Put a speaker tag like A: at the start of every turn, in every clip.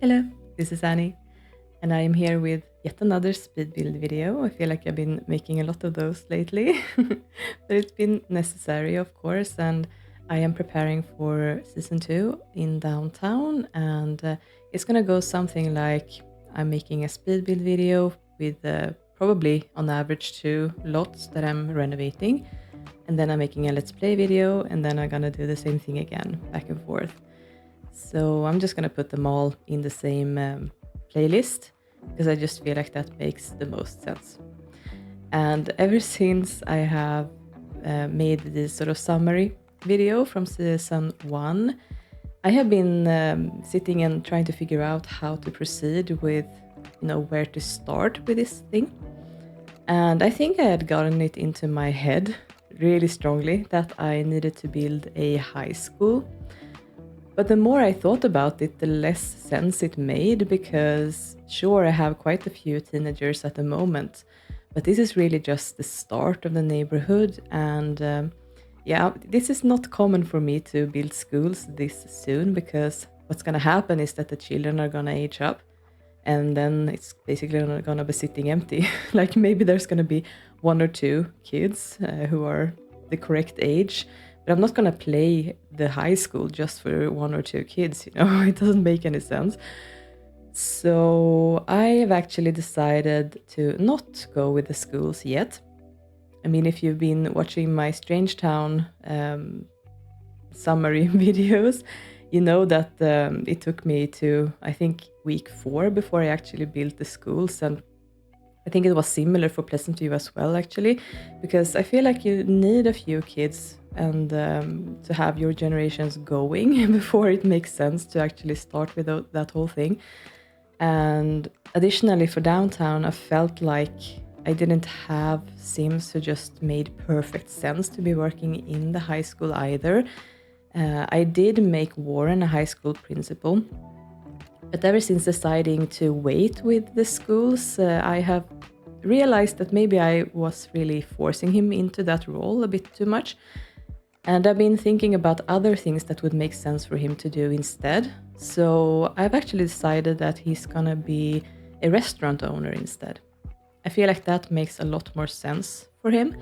A: Hello, this is Annie, and I am here with yet another speed build video. I feel like I've been making a lot of those lately, but it's been necessary, of course, and I am preparing for season 2 in downtown, and it's gonna go something like I'm making a speed build video with probably on average 2 lots that I'm renovating, and then I'm making a let's play video, and then I'm gonna do the same thing again, back and forth. So I'm just gonna put them all in the same playlist because I just feel like that makes the most sense. And ever since I have made this sort of summary video from season 1, I have been sitting and trying to figure out how to proceed with, where to start with this thing. And I think I had gotten it into my head really strongly that I needed to build a high school. But the more I thought about it, the less sense it made because, sure, I have quite a few teenagers at the moment, but this is really just the start of the neighborhood. And yeah, this is not common for me to build schools this soon because what's going to happen is that the children are going to age up and then it's basically going to be sitting empty. Like maybe there's going to be 1 or 2 kids who are the correct age. But I'm not going to play the high school just for 1 or 2 kids, it doesn't make any sense. So I have actually decided to not go with the schools yet. I mean, if you've been watching my Strange Town summary videos, you know that it took me to, I think, week 4 before I actually built the schools. And I think it was similar for Pleasant View as well, actually, because I feel like you need a few kids and to have your generations going before it makes sense to actually start with that whole thing. And additionally, for downtown, I felt like I didn't have Sims who just made perfect sense to be working in the high school either. I did make Warren a high school principal, but ever since deciding to wait with the schools, I have realized that maybe I was really forcing him into that role a bit too much. And I've been thinking about other things that would make sense for him to do instead. So I've actually decided that he's gonna be a restaurant owner instead. I feel like that makes a lot more sense for him.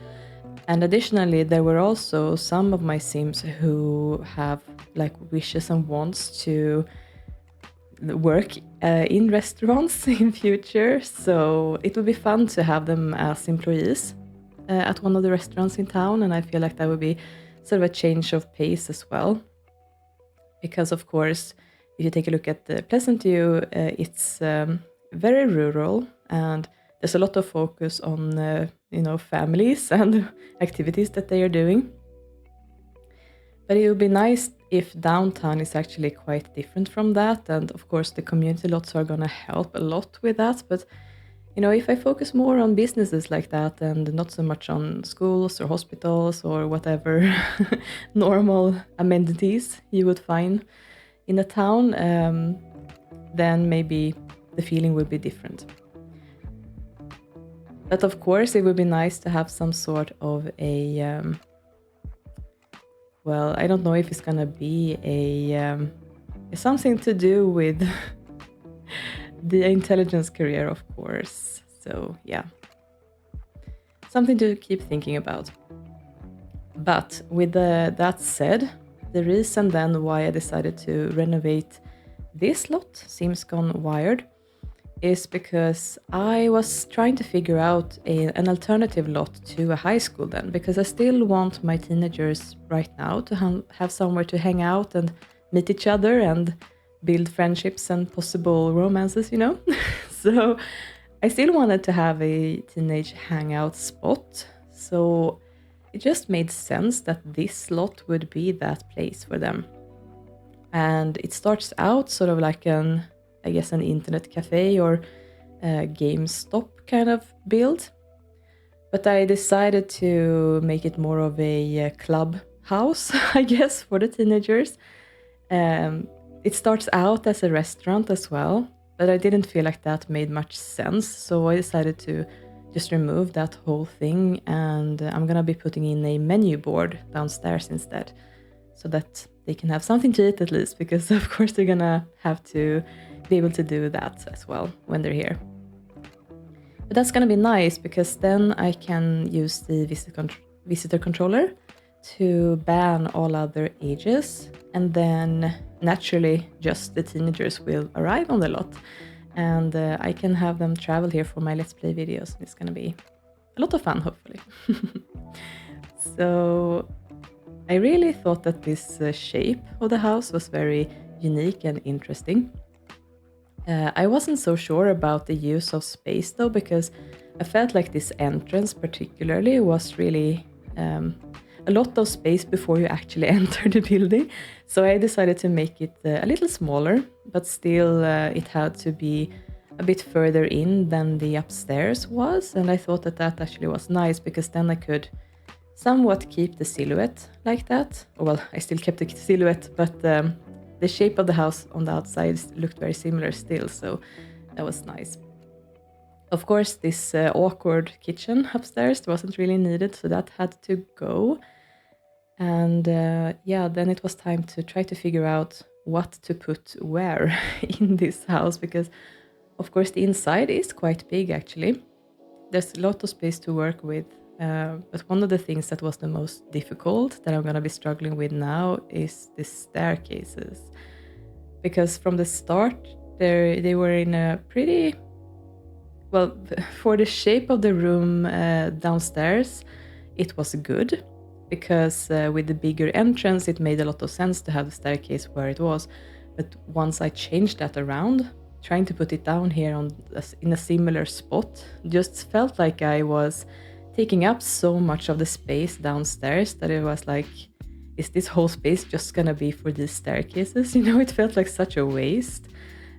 A: And additionally, there were also some of my Sims who have like wishes and wants to work in restaurants in future. So it would be fun to have them as employees at one of the restaurants in town. And I feel like that would be sort of a change of pace as well. Because of course, if you take a look at the Pleasant View, it's very rural and there's a lot of focus on families and activities that they are doing. But it would be nice if downtown is actually quite different from that. And of course, the community lots are going to help a lot with that. But, if I focus more on businesses like that and not so much on schools or hospitals or whatever normal amenities you would find in a town, then maybe the feeling would be different. But of course, it would be nice to have some sort of a well, I don't know if it's gonna be a something to do with the intelligence career, of course. So yeah, something to keep thinking about. But with that said, the reason then why I decided to renovate this lot, Sims Gone Wired, is because I was trying to figure out an alternative lot to a high school then, because I still want my teenagers right now to have somewhere to hang out and meet each other and build friendships and possible romances, So I still wanted to have a teenage hangout spot. So it just made sense that this lot would be that place for them. And it starts out sort of like an internet cafe or a GameStop kind of build. But I decided to make it more of a club house, I guess, for the teenagers. It starts out as a restaurant as well, but I didn't feel like that made much sense. So I decided to just remove that whole thing, and I'm gonna be putting in a menu board downstairs instead, so that they can have something to eat at least, because of course they're gonna have to be able to do that as well when they're here. But that's gonna be nice, because then I can use the visitor controller to ban all other ages, and then naturally just the teenagers will arrive on the lot, and I can have them travel here for my Let's Play videos. It's gonna be a lot of fun, hopefully. So I really thought that this shape of the house was very unique and interesting. I wasn't so sure about the use of space though, because I felt like this entrance particularly was really a lot of space before you actually enter the building. So I decided to make it a little smaller, but still it had to be a bit further in than the upstairs was. And I thought that that actually was nice, because then I could somewhat keep the silhouette like that. Well, I still kept the silhouette, but the shape of the house on the outside looked very similar still, so that was nice. Of course, this awkward kitchen upstairs wasn't really needed, so that had to go. And yeah, then it was time to try to figure out what to put where in this house, because of course the inside is quite big actually. There's a lot of space to work with, but one of the things that was the most difficult that I'm going to be struggling with now is the staircases. Because from the start, they were in a pretty... Well, for the shape of the room downstairs, it was good. Because with the bigger entrance, it made a lot of sense to have the staircase where it was. But once I changed that around, trying to put it down here in a similar spot, just felt like I was taking up so much of the space downstairs that it was like, is this whole space just gonna be for these staircases? You know, it felt like such a waste.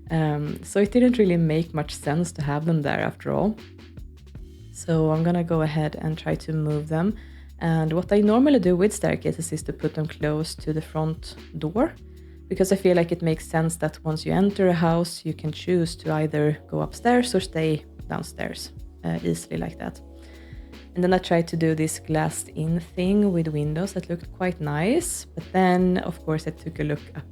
A: So it didn't really make much sense to have them there after all. So I'm gonna go ahead and try to move them. And what I normally do with staircases is to put them close to the front door, because I feel like it makes sense that once you enter a house, you can choose to either go upstairs or stay downstairs easily like that. And then I tried to do this glassed-in thing with windows that looked quite nice. But then, of course, I took a look up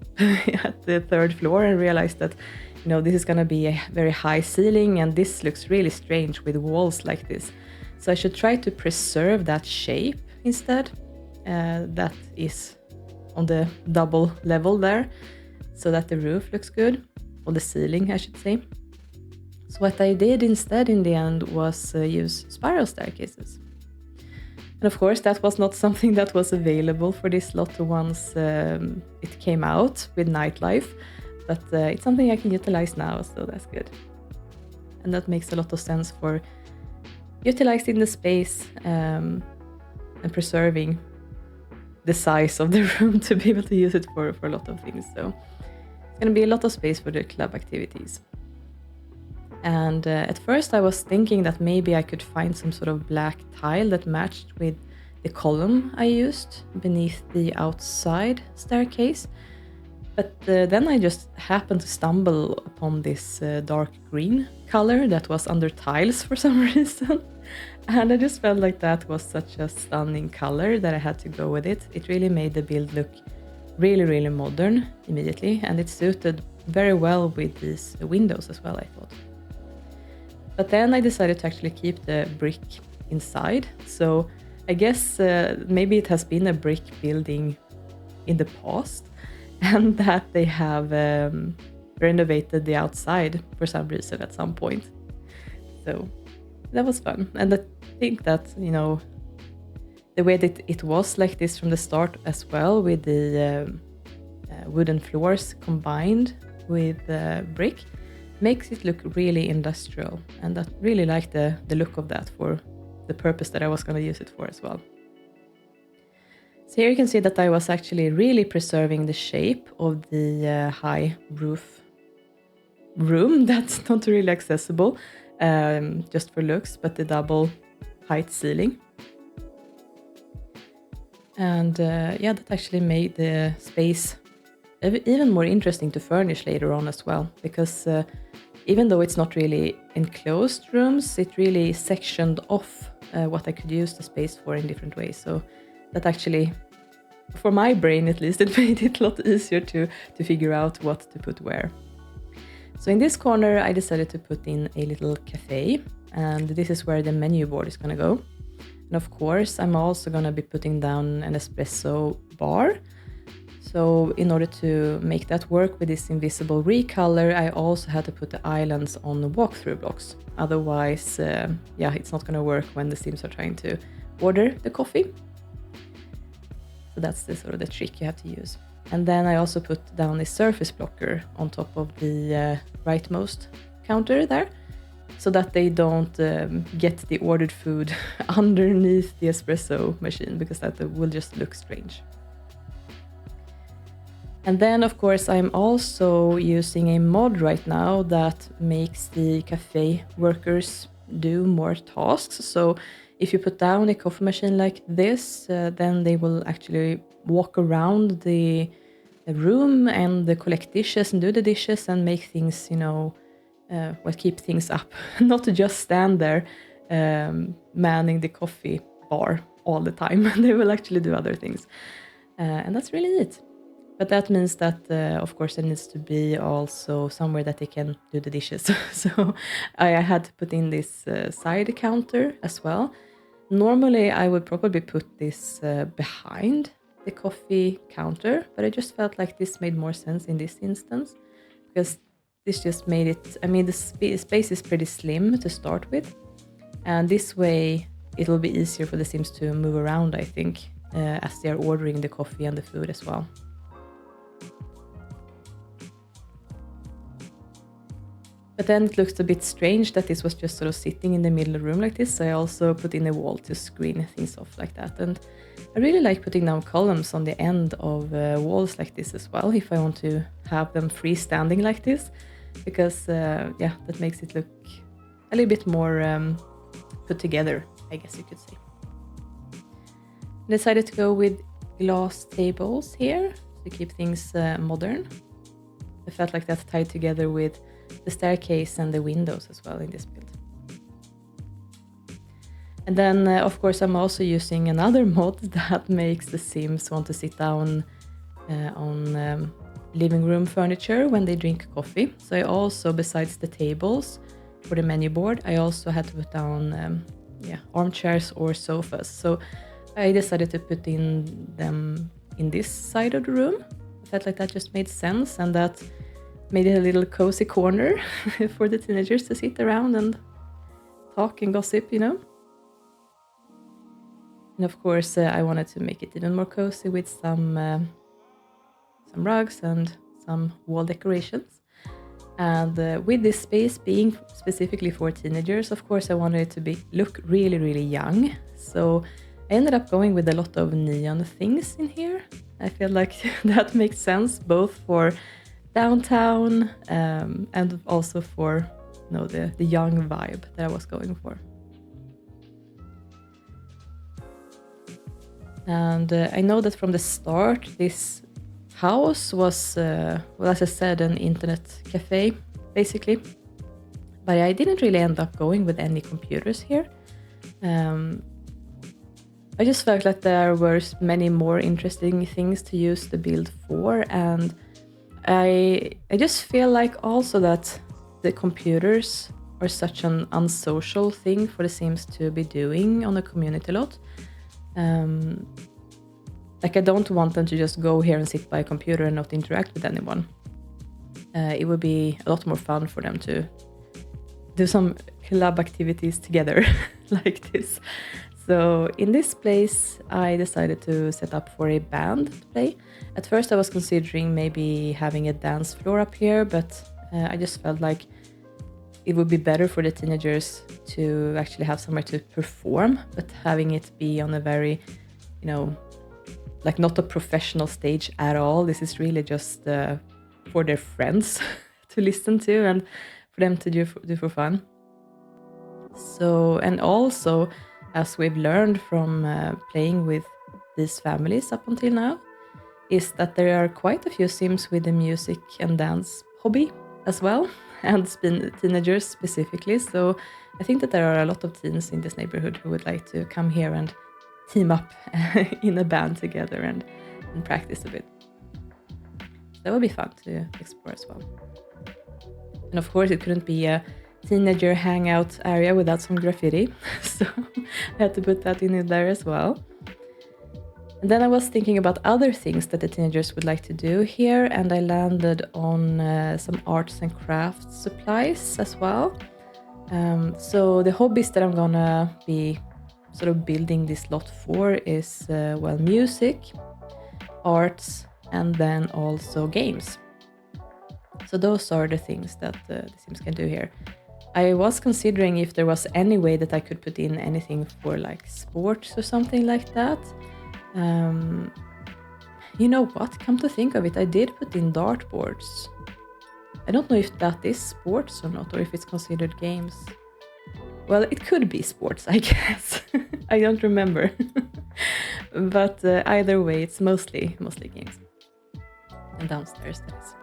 A: at the third floor and realized that, you know, this is going to be a very high ceiling, and this looks really strange with walls like this. So I should try to preserve that shape instead. That is on the double level there, so that the roof looks good, or the ceiling, I should say. So what I did instead in the end was use spiral staircases. And of course, that was not something that was available for this lot once it came out with nightlife, but it's something I can utilize now, so that's good. And that makes a lot of sense for utilizing the space and preserving the size of the room to be able to use it for a lot of things. So it's going to be a lot of space for the club activities. And at first I was thinking that maybe I could find some sort of black tile that matched with the column I used beneath the outside staircase. But then I just happened to stumble upon this dark green color that was under tiles for some reason. And I just felt like that was such a stunning color that I had to go with it. It really made the build look really, really modern immediately. And it suited very well with these windows as well, I thought. But then I decided to actually keep the brick inside. So I guess maybe it has been a brick building in the past, and that they have renovated the outside for some reason at some point. So that was fun. And I think that, you know, the way that it was like this from the start as well, with the wooden floors combined with brick, makes it look really industrial. And I really like the look of that for the purpose that I was going to use it for as well. So here you can see that I was actually really preserving the shape of the high roof room that's not really accessible just for looks, but the double height ceiling. And yeah, that actually made the space even more interesting to furnish later on as well, because even though it's not really enclosed rooms, it really sectioned off what I could use the space for in different ways. So that actually for my brain at least, it made it a lot easier to figure out what to put where. So in this corner, I decided to put in a little cafe, and this is where the menu board is gonna go. And of course, I'm also gonna be putting down an espresso bar. So in order to make that work with this invisible recolor, I also had to put the islands on the walkthrough blocks. Otherwise, yeah, it's not gonna work when the Sims are trying to order the coffee. So that's the sort of the trick you have to use. And then I also put down a surface blocker on top of the rightmost counter there, so that they don't get the ordered food underneath the espresso machine, because that will just look strange. And then, of course, I'm also using a mod right now that makes the cafe workers do more tasks. So if you put down a coffee machine like this, then they will actually walk around the room and collect dishes and do the dishes and make things, you know, keep things up. Not to just stand there manning the coffee bar all the time. They will actually do other things. And that's really neat. But that means that, of course, there needs to be also somewhere that they can do the dishes. So I had to put in this side counter as well. Normally, I would probably put this behind the coffee counter, but I just felt like this made more sense in this instance, because this just made it, I mean, the space is pretty slim to start with. And this way, it'll be easier for the Sims to move around, I think, as they're ordering the coffee and the food as well. But then it looks a bit strange that this was just sort of sitting in the middle of the room like this. So I also put in a wall to screen things off like that. And I really like putting down columns on the end of walls like this as well, if I want to have them freestanding like this. Because, yeah, that makes it look a little bit more put together, I guess you could say. I decided to go with glass tables here to keep things modern. I felt like that tied together with the staircase and the windows as well in this build. And then, of course, I'm also using another mod that makes the Sims want to sit down on living room furniture when they drink coffee. So I also, besides the tables for the menu board, I also had to put down armchairs or sofas. So I decided to put in them in this side of the room. I felt like that just made sense, and that made it a little cozy corner for the teenagers to sit around and talk and gossip, you know. And of course, I wanted to make it even more cozy with some rugs and some wall decorations. And with this space being specifically for teenagers, of course, I wanted it to look really, really young. So I ended up going with a lot of neon things in here. I feel like that makes sense both for downtown and also for, you know, the young vibe that I was going for. And I know that from the start, this house was, well, as I said, an internet cafe, basically. But I didn't really end up going with any computers here. I just felt like there were many more interesting things to use the build for, and I just feel like also that the computers are such an unsocial thing for the Sims to be doing on a community lot. Like, I don't want them to just go here and sit by a computer and not interact with anyone. It would be a lot more fun for them to do some club activities together like this. So in this place, I decided to set up for a band to play. At first, I was considering maybe having a dance floor up here, but I just felt like it would be better for the teenagers to actually have somewhere to perform, but having it be on a very, you know, like not a professional stage at all. This is really just for their friends to listen to and for them to do for fun. So, and also, as we've learned from playing with these families up until now, is that there are quite a few Sims with the music and dance hobby as well, and teenagers specifically. So I think that there are a lot of teens in this neighborhood who would like to come here and team up in a band together and and practice a bit. That would be fun to explore as well. And of course, it couldn't be a teenager hangout area without some graffiti, so I had to put that in there as well. And then I was thinking about other things that the teenagers would like to do here, and I landed on some arts and crafts supplies as well. So the hobbies that I'm gonna be sort of building this lot for is, well, music, arts, and then also games. So those are the things that the Sims can do here. I was considering if there was any way that I could put in anything for like sports or something like that. You know what? Come to think of it, I did put in dartboards. I don't know if that is sports or not, or if it's considered games. Well, it could be sports, I guess. I don't remember. But either way, it's mostly games. And downstairs, that is.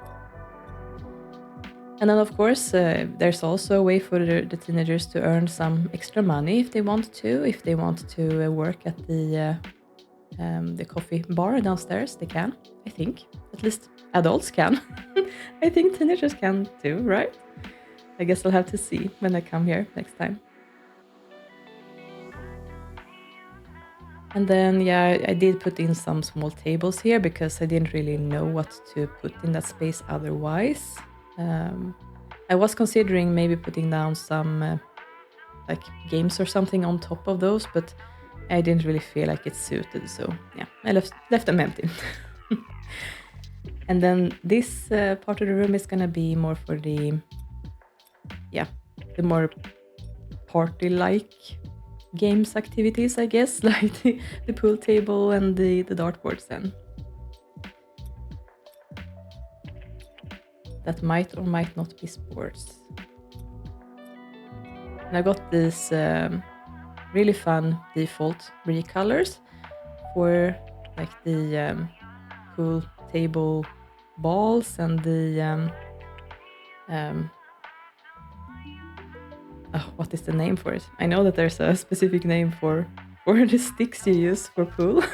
A: And then, of course, there's also a way for the teenagers to earn some extra money if they want to. If they want to work at the coffee bar downstairs, they can, I think. At least adults can. I think teenagers can too, right? I guess I'll have to see when I come here next time. And then, yeah, I did put in some small tables here because I didn't really know what to put in that space otherwise. I was considering maybe putting down some like games or something on top of those, but I didn't really feel like it suited, so yeah, I left them empty. And then this part of the room is gonna be more for the more party-like games activities, I guess, like the pool table and the dartboards then. That might or might not be sports. And I got these really fun default recolors for like the pool table balls and the what is the name for it? I know that there's a specific name for the sticks you use for pool.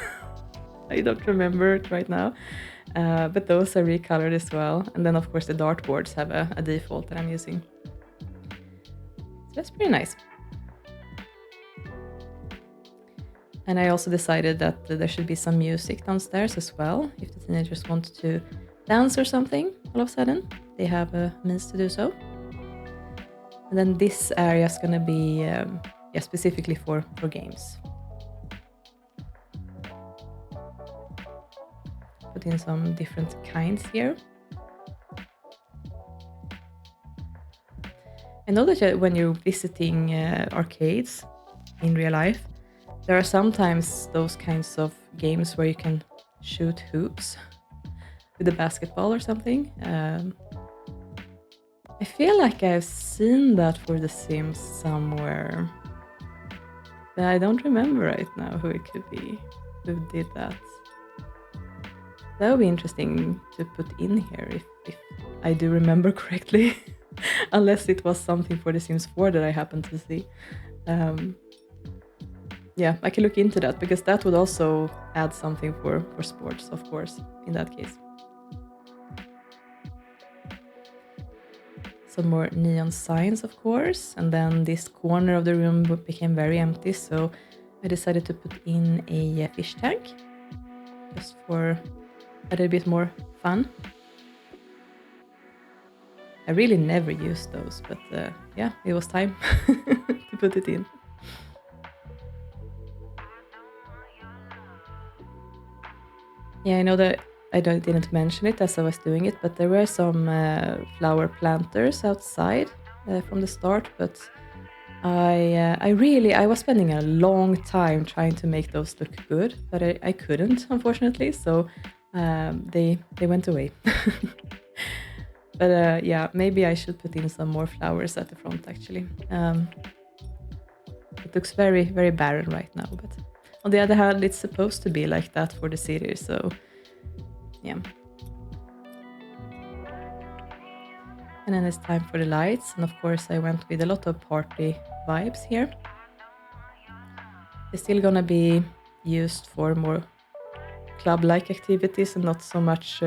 A: I don't remember it right now. But those are recolored as well. And then, of course, the dartboards have a default that I'm using. So that's pretty nice. And I also decided that there should be some music downstairs as well. If the teenagers want to dance or something, all of a sudden, they have a means to do so. And then this area is going to be specifically for games. Put in some different kinds here. I know that when you're visiting arcades in real life, there are sometimes those kinds of games where you can shoot hoops with a basketball or something. I feel like I've seen that for The Sims somewhere, but I don't remember right now who it could be who did that. That would be interesting to put in here if I do remember correctly, unless it was something for The Sims 4 that I happened to see. Yeah, I can look into that because that would also add something for sports, of course, in that case. Some more neon signs, of course, and then this corner of the room became very empty, so I decided to put in a fish tank just for a little bit more fun. I really never used those, but yeah, it was time to put it in. Yeah, I know that I didn't mention it as I was doing it, but there were some flower planters outside from the start, but I was spending a long time trying to make those look good, but I couldn't, unfortunately, so they went away. But yeah, maybe I should put in some more flowers at the front, actually. It looks very, very barren right now, but on the other hand, it's supposed to be like that for the city, so yeah. And then it's time for the lights, and of course I went with a lot of party vibes here. They're still gonna be used for more club-like activities and not so much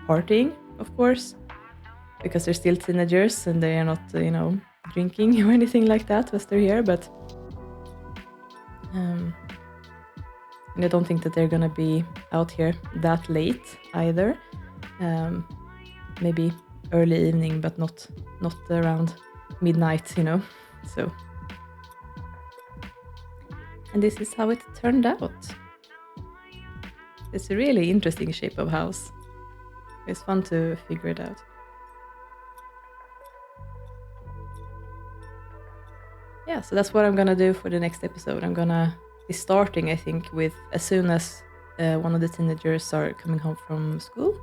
A: partying, of course, because they're still teenagers and they are not, drinking or anything like that as they're here. But and I don't think that they're gonna be out here that late either. Maybe early evening, but not around midnight, So, and this is how it turned out. It's a really interesting shape of house. It's fun to figure it out. Yeah, so that's what I'm gonna do for the next episode. I'm gonna be starting, I think, with as soon as one of the teenagers are coming home from school.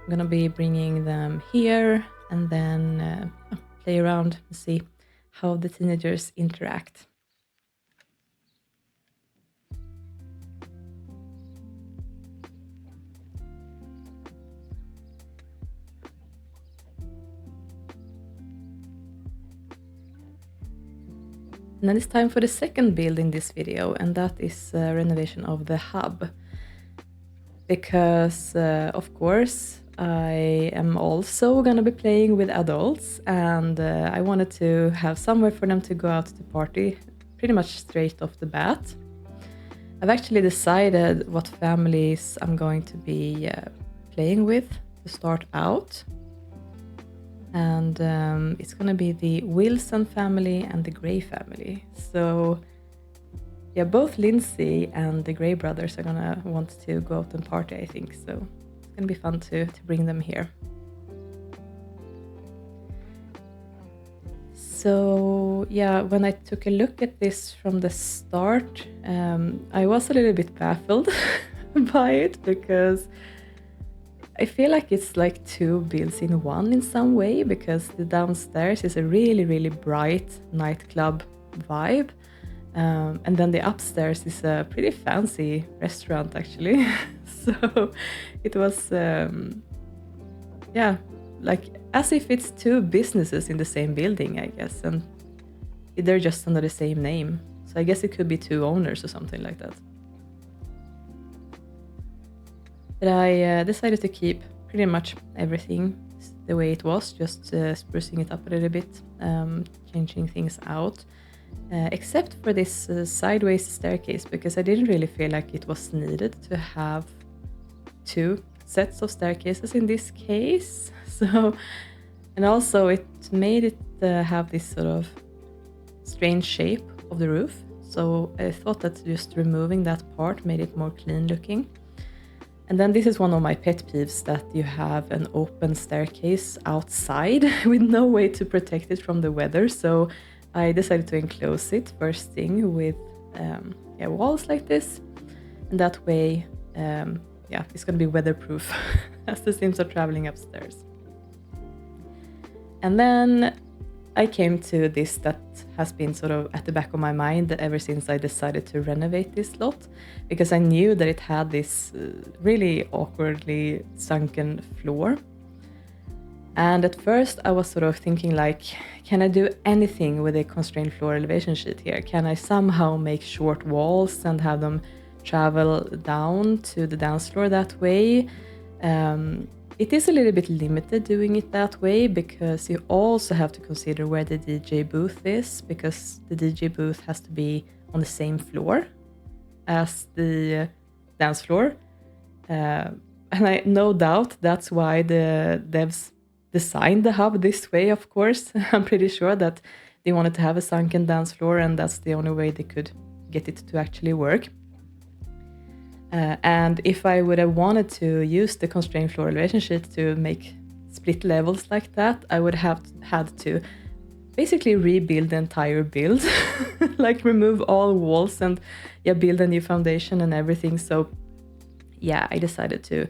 A: I'm gonna be bringing them here and then play around and see how the teenagers interact. And then it's time for the second build in this video, and that is renovation of the hub. Because, of course, I am also gonna be playing with adults, and I wanted to have somewhere for them to go out to party pretty much straight off the bat. I've actually decided what families I'm going to be playing with to start out. And it's gonna be the Wilson family and the Gray family. So yeah, both Lindsay and the Gray brothers are gonna want to go out and party, I think. So it's gonna be fun to bring them here. So yeah, when I took a look at this from the start, I was a little bit baffled by it, because I feel like it's like two builds in one in some way, because the downstairs is a really, really bright nightclub vibe. And then the upstairs is a pretty fancy restaurant, actually. So it was, yeah, like as if it's two businesses in the same building, I guess. And they're just under the same name. So I guess it could be two owners or something like that. But I decided to keep pretty much everything the way it was, just sprucing it up a little bit, changing things out, except for this sideways staircase, because I didn't really feel like it was needed to have two sets of staircases in this case. So, and also it made it have this sort of strange shape of the roof. So I thought that just removing that part made it more clean looking. And then this is one of my pet peeves, that you have an open staircase outside with no way to protect it from the weather. So I decided to enclose it first thing with walls like this. And that way, it's going to be weatherproof as the Sims are traveling upstairs. And then I came to this that has been sort of at the back of my mind ever since I decided to renovate this lot, because I knew that it had this really awkwardly sunken floor. And at first I was sort of thinking like, can I do anything with a constrained floor elevation sheet here? Can I somehow make short walls and have them travel down to the dance floor that way? It is a little bit limited doing it that way, because you also have to consider where the DJ booth is, because the DJ booth has to be on the same floor as the dance floor. And I no doubt that's why the devs designed the hub this way, of course. I'm pretty sure that they wanted to have a sunken dance floor, and that's the only way they could get it to actually work. And if I would have wanted to use the constrained floor elevation sheet to make split levels like that, I would have had to basically rebuild the entire build, like remove all walls and build a new foundation and everything. So yeah, I decided to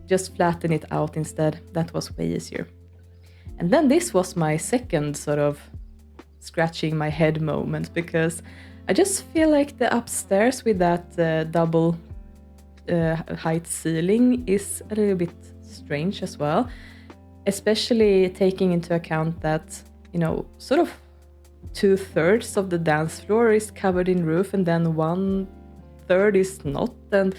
A: just flatten it out instead. That was way easier. And then this was my second sort of scratching my head moment, because I just feel like the upstairs with that double height ceiling is a little bit strange as well, especially taking into account that, sort of 2/3 of the dance floor is covered in roof and then 1/3 is not. And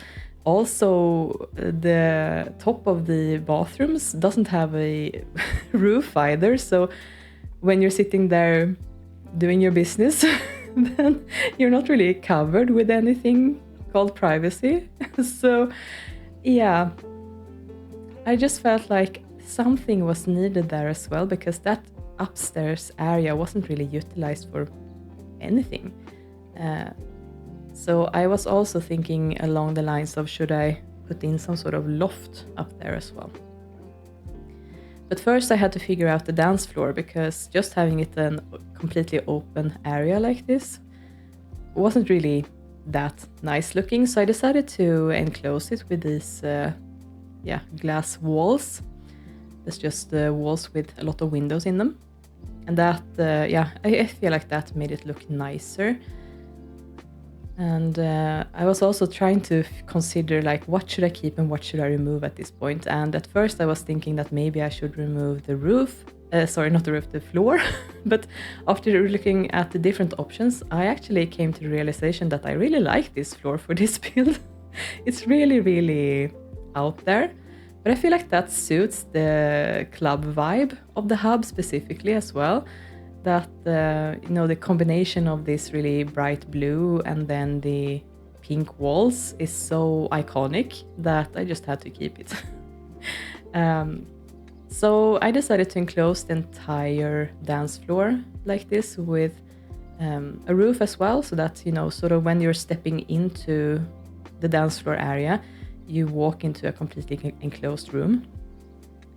A: Also, the top of the bathrooms doesn't have a roof either. So when you're sitting there doing your business, then you're not really covered with anything called privacy. So yeah, I just felt like something was needed there as well, because that upstairs area wasn't really utilized for anything. So I was also thinking along the lines of, should I put in some sort of loft up there as well? But first I had to figure out the dance floor, because just having it a completely open area like this wasn't really that nice looking. So I decided to enclose it with these glass walls. It's just walls with a lot of windows in them. And that, I feel like that made it look nicer. And I was also trying to consider, like, what should I keep and what should I remove at this point. And at first I was thinking that maybe I should remove the roof. Not the roof, the floor. But after looking at the different options, I actually came to the realization that I really like this floor for this build. It's really, really out there. But I feel like that suits the club vibe of the hub specifically as well. That, the combination of this really bright blue and then the pink walls is so iconic that I just had to keep it. So I decided to enclose the entire dance floor like this with a roof as well, so that, sort of when you're stepping into the dance floor area, you walk into a completely enclosed room.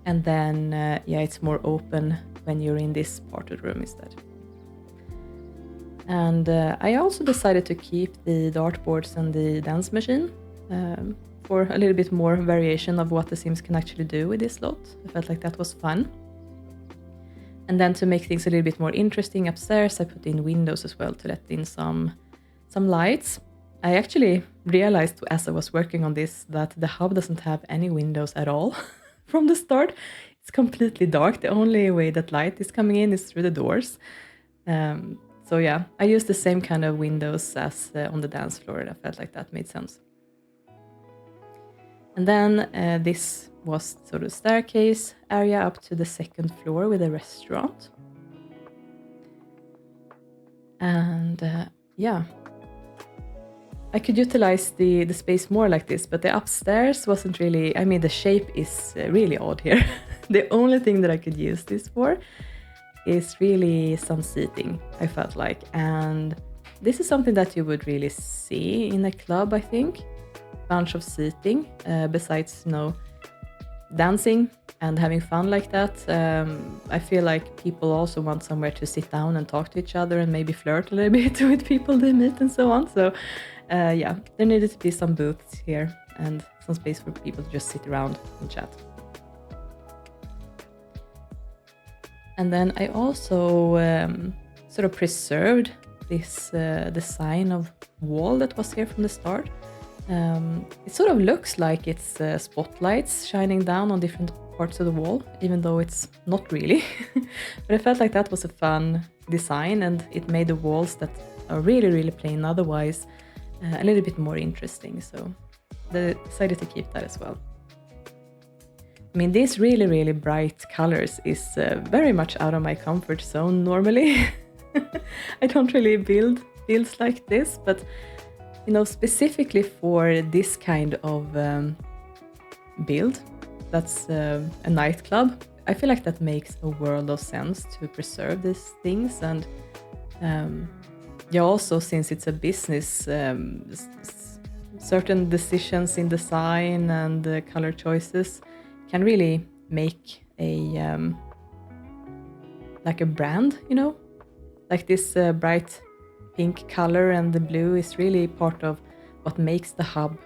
A: And then, it's more open when you're in this part of the room instead. And I also decided to keep the dartboards and the dance machine for a little bit more variation of what the Sims can actually do with this slot. I felt like that was fun. And then to make things a little bit more interesting upstairs, I put in windows as well to let in some lights. I actually realized as I was working on this that the hub doesn't have any windows at all from the start. It's completely dark. The only way that light is coming in is through the doors. So yeah, I used the same kind of windows as on the dance floor, and I felt like that made sense. And then this was sort of staircase area up to the second floor with a restaurant. And I could utilize the space more like this, but the upstairs wasn't really, the shape is really odd here. The only thing that I could use this for is really some seating, I felt like. And this is something that you would really see in a club, I think. Bunch of seating, besides, dancing and having fun like that. I feel like people also want somewhere to sit down and talk to each other and maybe flirt a little bit with people they meet and so on. So there needed to be some booths here and some space for people to just sit around and chat. And then I also sort of preserved this design of wall that was here from the start. It sort of looks like it's spotlights shining down on different parts of the wall, even though it's not really. But I felt like that was a fun design, and it made the walls that are really, really plain otherwise a little bit more interesting. So I decided to keep that as well. These really, really bright colors is very much out of my comfort zone normally. I don't really build builds like this, but specifically for this kind of build, that's a nightclub, I feel like that makes a world of sense to preserve these things. And also, since it's a business, certain decisions in design and color choices can really make a like a brand, like this bright pink color and the blue is really part of what makes the hub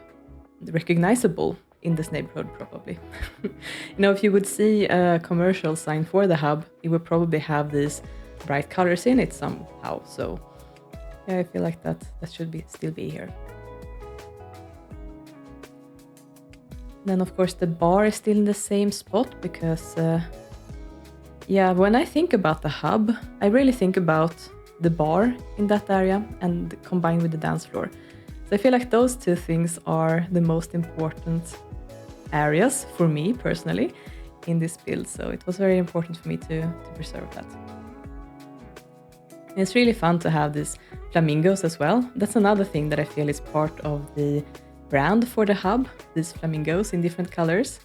A: recognizable in this neighborhood, probably. If you would see a commercial sign for the hub, it would probably have these bright colors in it somehow. So yeah, I feel like that should still be here. Then, of course, the bar is still in the same spot because, when I think about the hub, I really think about the bar in that area and combined with the dance floor. So I feel like those two things are the most important areas for me personally in this build. So it was very important for me to preserve that. And it's really fun to have these flamingos as well. That's another thing that I feel is part of the brand for the hub, these flamingos in different colors.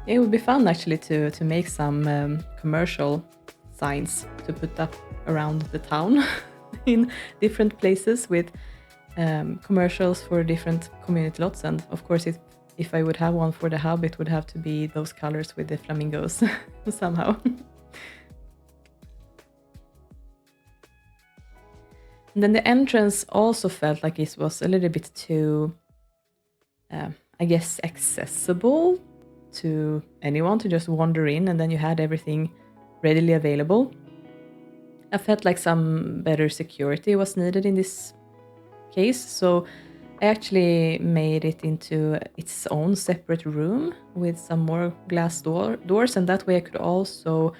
A: It would be fun actually to make some commercial signs to put up around the town in different places with commercials for different community lots. And of course, if I would have one for the hub, it would have to be those colors with the flamingos somehow. And then the entrance also felt like it was a little bit too, I guess, accessible to anyone to just wander in, and then you had everything readily available. I felt like some better security was needed in this case, so I actually made it into its own separate room with some more glass doors, and that way I could also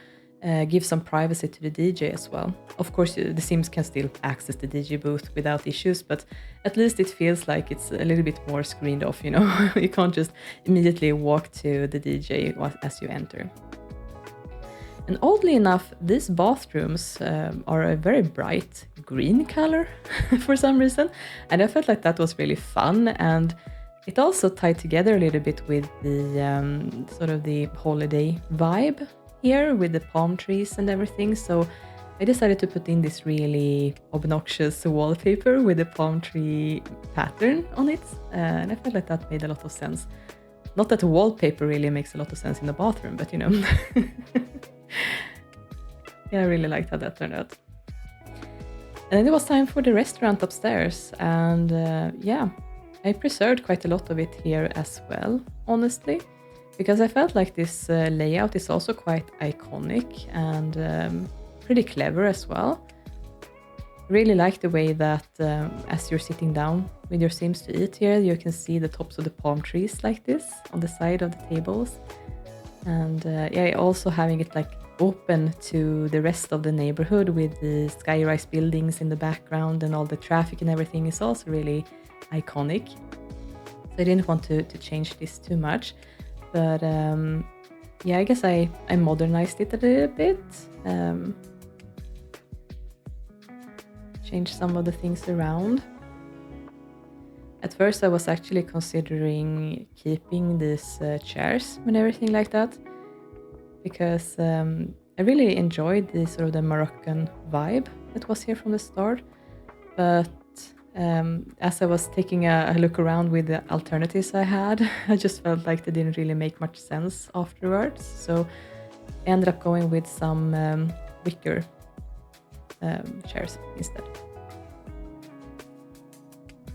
A: give some privacy to the DJ as well. Of course, the Sims can still access the DJ booth without issues, but at least it feels like it's a little bit more screened off, you know? You can't just immediately walk to the DJ as you enter. And oddly enough, these bathrooms are a very bright green color for some reason, and I felt like that was really fun, and it also tied together a little bit with the sort of the holiday vibe here with the palm trees and everything. So I decided to put in this really obnoxious wallpaper with a palm tree pattern on it, and I felt like that made a lot of sense. Not that the wallpaper really makes a lot of sense in the bathroom, but you know. Yeah, I really liked how that turned out. And then it was time for the restaurant upstairs, and yeah, I preserved quite a lot of it here as well, honestly, because I felt like this layout is also quite iconic and pretty clever as well. Really like the way that as you're sitting down with your Sims to eat here, you can see the tops of the palm trees like this on the side of the tables. And yeah, also having it like open to the rest of the neighborhood with the skyrise buildings in the background and all the traffic and everything is also really iconic. So I didn't want to change this too much. But yeah, I guess I modernized it a little bit. Changed some of the things around. At first I was actually considering keeping these chairs and everything like that, because I really enjoyed the sort of the Moroccan vibe that was here from the start. But as I was taking a look around with the alternatives I had, I just felt like they didn't really make much sense afterwards. So I ended up going with some wicker chairs instead.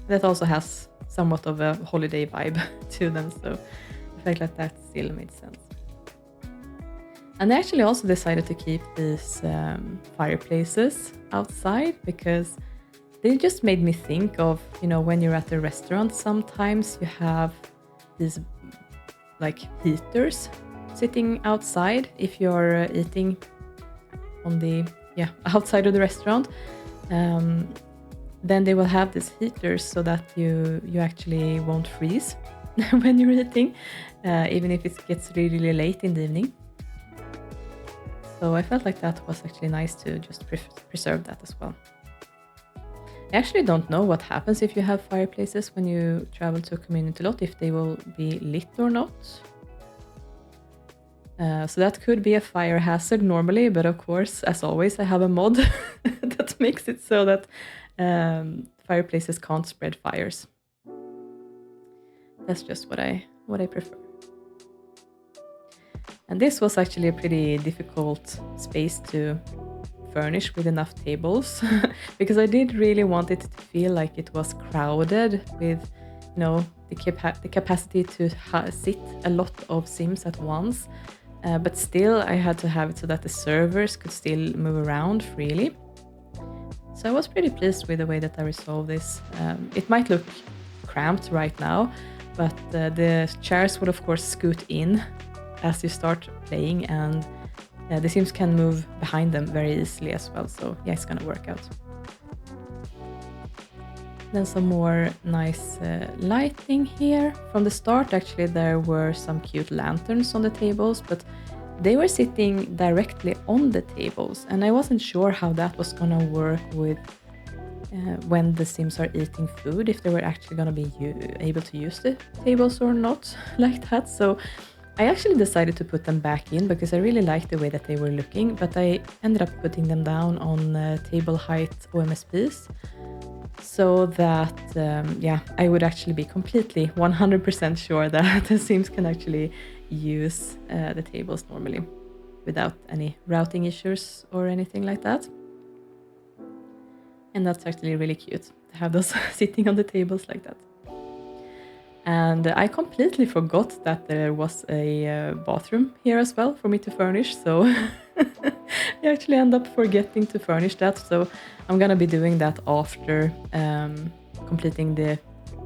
A: That also has somewhat of a holiday vibe to them, so I felt like that still made sense. And I actually also decided to keep these fireplaces outside because they just made me think of, you know, when you're at a restaurant, sometimes you have these like heaters sitting outside if you're eating on the outside of the restaurant. Then they will have these heaters so that you actually won't freeze when you're eating, even if it gets really, really late in the evening. So I felt like that was actually nice to just preserve that as well. I actually don't know what happens if you have fireplaces when you travel to a community lot, if they will be lit or not. So that could be a fire hazard normally, but of course, as always, I have a mod that makes it so that fireplaces can't spread fires. That's just what I prefer. And this was actually a pretty difficult space to furnish with enough tables because I did really want it to feel like it was crowded with, you know, the capacity to sit a lot of Sims at once. But still, I had to have it so that the servers could still move around freely. So I was pretty pleased with the way that I resolved this. It might look cramped right now, but the chairs will of course scoot in as you start playing, and the Sims can move behind them very easily as well. So yeah, it's gonna work out. Then some more nice lighting here. From the start, actually, there were some cute lanterns on the tables, but they were sitting directly on the tables, and I wasn't sure how that was gonna work with when the Sims are eating food, if they were actually gonna be able to use the tables or not, like that. So I actually decided to put them back in because I really liked the way that they were looking, but I ended up putting them down on table height OMSPs so that, yeah, I would actually be completely 100% sure that the Sims can actually use the tables normally without any routing issues or anything like that. And that's actually really cute to have those sitting on the tables like that. And I completely forgot that there was a bathroom here as well for me to furnish, so I actually end up forgetting to furnish that. So I'm gonna be doing that after completing the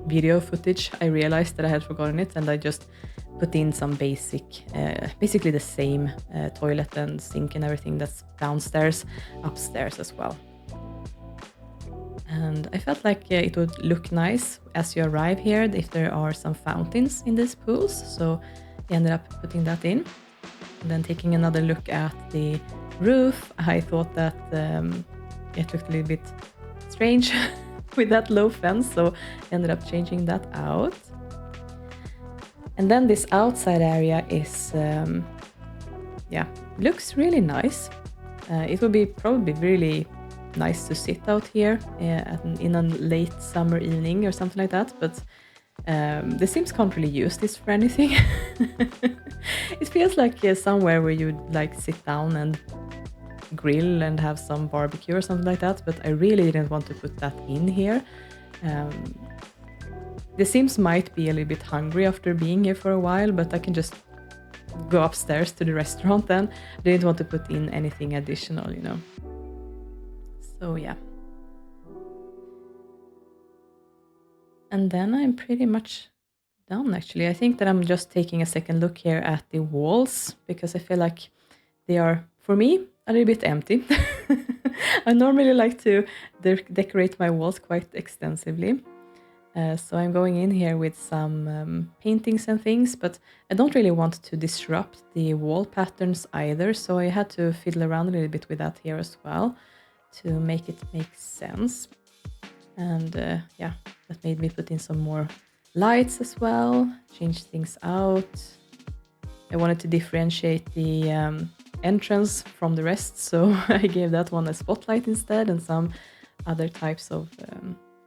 A: video footage. I realized that I had forgotten it, and I just put in some basically the same toilet and sink and everything that's downstairs, upstairs as well. And I felt like it would look nice as you arrive here if there are some fountains in these pools, so I ended up putting that in. And then taking another look at the roof, I thought that it looked a little bit strange with that low fence, so I ended up changing that out. And then this outside area is, yeah, looks really nice. It would be probably really nice to sit out here in a late summer evening or something like that, but the Sims can't really use this for anything. It feels like somewhere where you'd like sit down and grill and have some barbecue or something like that, but I really didn't want to put that in here. The Sims might be a little bit hungry after being here for a while, but I can just go upstairs to the restaurant then. I didn't want to put in anything additional, you know. So yeah. And then I'm pretty much done actually. I think that I'm just taking a second look here at the walls because I feel like they are, for me, a little bit empty. I normally like to decorate my walls quite extensively. So I'm going in here with some paintings and things, but I don't really want to disrupt the wall patterns either. So I had to fiddle around a little bit with that here as well, to make it make sense. And yeah, that made me put in some more lights as well, change things out. I wanted to differentiate the entrance from the rest, so I gave that one a spotlight instead and some other types of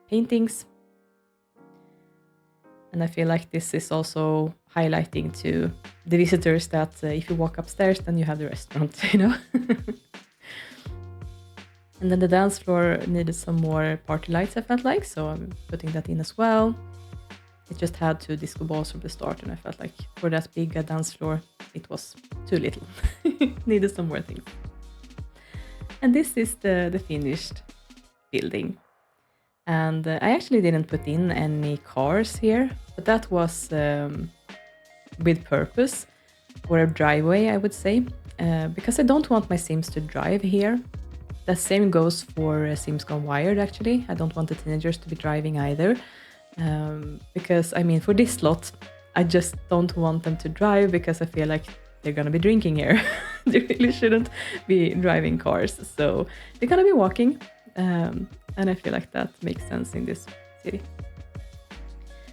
A: paintings. And I feel like this is also highlighting to the visitors that if you walk upstairs, then you have the restaurant, you know? And then the dance floor needed some more party lights, I felt like, so I'm putting that in as well. It just had 2 disco balls from the start, and I felt like for that big a dance floor, it was too little. Needed some more things. And this is the finished building. And I actually didn't put in any cars here, but that was with purpose, or a driveway, I would say, because I don't want my Sims to drive here. The same goes for Sims Gone Wired, actually. I don't want the teenagers to be driving either. Because, I mean, for this lot, I just don't want them to drive because I feel like they're gonna be drinking here. They really shouldn't be driving cars. So they're gonna be walking. And I feel like that makes sense in this city.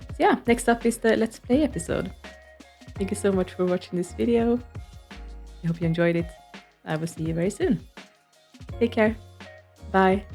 A: So yeah, next up is the Let's Play episode. Thank you so much for watching this video. I hope you enjoyed it. I will see you very soon. Take care. Bye.